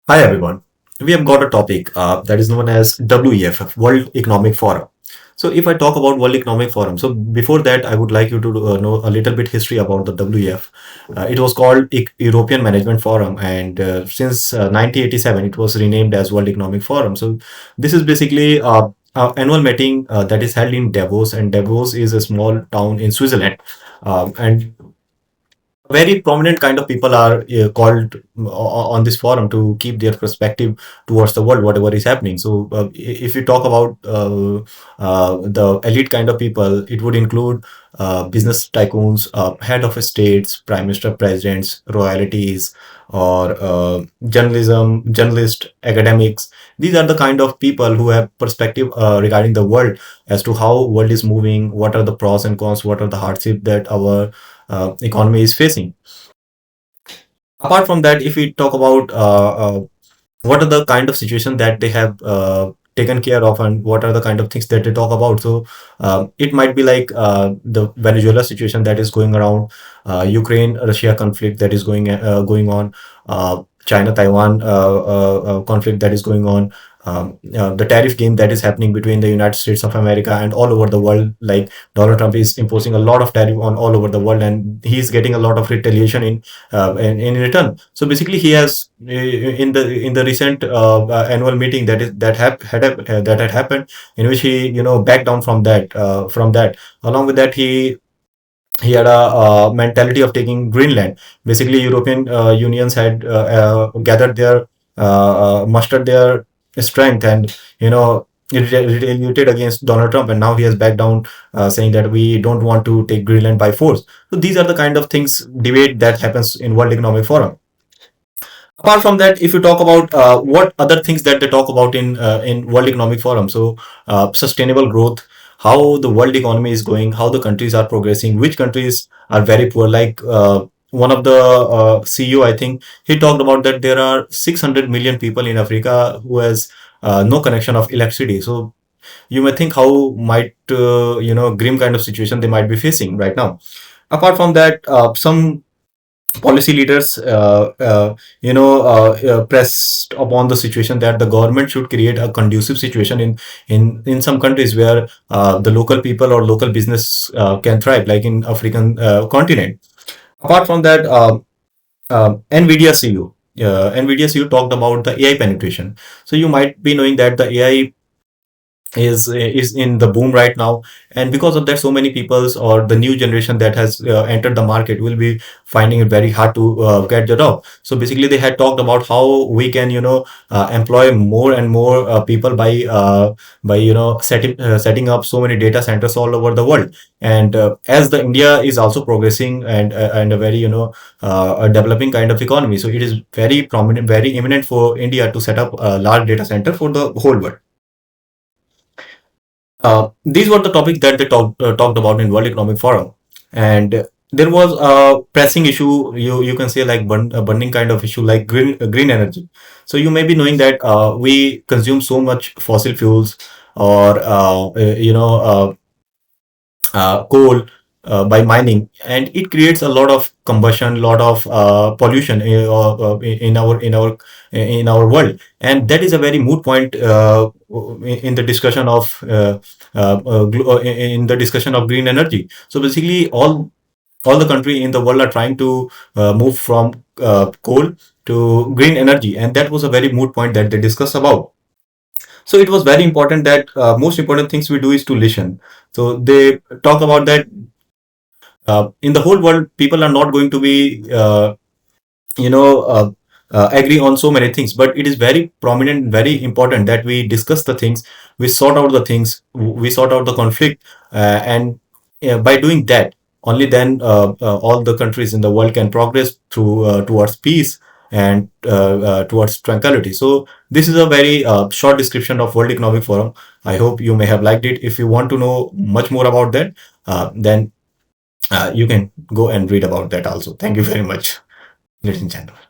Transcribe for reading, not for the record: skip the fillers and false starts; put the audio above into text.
Hi everyone. We have got a topic that is known as WEF, World Economic Forum. So if I talk about World Economic Forum, so before that I would like you to know a little bit history about the WEF. It was called European Management Forum, and since 1987 it was renamed as World Economic Forum. So this is basically annual meeting that is held in Davos, and Davos is a small town in Switzerland. And very prominent kind of people are called on this forum to keep their perspective towards the world, whatever is happening. So, if you talk about the elite kind of people, it would include business tycoons, head of states, prime minister, presidents, royalties, or journalist, academics. These are the kind of people who have perspective regarding the world as to how world is moving, what are the pros and cons, what are the hardship that our economy is facing. Apart from that, if we talk about what are the kind of situation that they have taken care of and what are the kind of things that they talk about. So it might be like the Venezuela situation that is going around, Ukraine Russia conflict that is going on, China Taiwan conflict that is going on, the tariff game that is happening between the United States of America and all over the world. Like Donald Trump is imposing a lot of tariff on all over the world, and he's getting a lot of retaliation in return. So basically, he has in the recent annual meeting that had happened, in which he backed down from that. Along with that, he had a mentality of taking Greenland. Basically, European unions had gathered their mustered their strength and retaliated against Donald Trump, and now he has backed down, saying that we don't want to take Greenland by force. So these are the kind of things debate that happens in World Economic Forum. Apart from that, if you talk about what other things that they talk about in World Economic Forum, so sustainable growth, how the world economy is going, how the countries are progressing, which countries are very poor. Like one of the CEO, I think he talked about that there are 600 million people in Africa who has no connection of electricity. So you may think how might grim kind of situation they might be facing right now. Apart from that, some policy leaders pressed upon the situation that the government should create a conducive situation in some countries where the local people or local business can thrive, like in African continent. Apart from that, nvidia ceo nvidia ceo talked about the AI penetration. So you might be knowing that the AI is in the boom right now, and because of that, so many peoples or the new generation that has entered the market will be finding it very hard to get the job. So basically, they had talked about how we can employ more and more people by setting up so many data centers all over the world. And as the India is also progressing and a very a developing kind of economy, so it is very prominent, very imminent for India to set up a large data center for the whole world. These were the topics that they talked about in World Economic Forum, and there was a pressing issue. You can say like a burning kind of issue like green energy. So you may be knowing that we consume so much fossil fuels or coal by mining, and it creates a lot of combustion, lot of pollution in our world, and that is a very moot point in the discussion of in the discussion of green energy. So basically, all the country in the world are trying to move from coal to green energy, and that was a very moot point that they discussed about. So it was very important that most important things we do is to listen. So they talk about that in the whole world, people are not going to be you know uh, agree on so many things, but it is very prominent, very important that we discuss the things, we sort out the things, we sort out the conflict, and by doing that, only then all the countries in the world can progress through towards peace and towards tranquility. So this is a very short description of World Economic Forum. I hope you may have liked it. If you want to know much more about that, then you can go and read about that also. Thank you very much, ladies and gentlemen.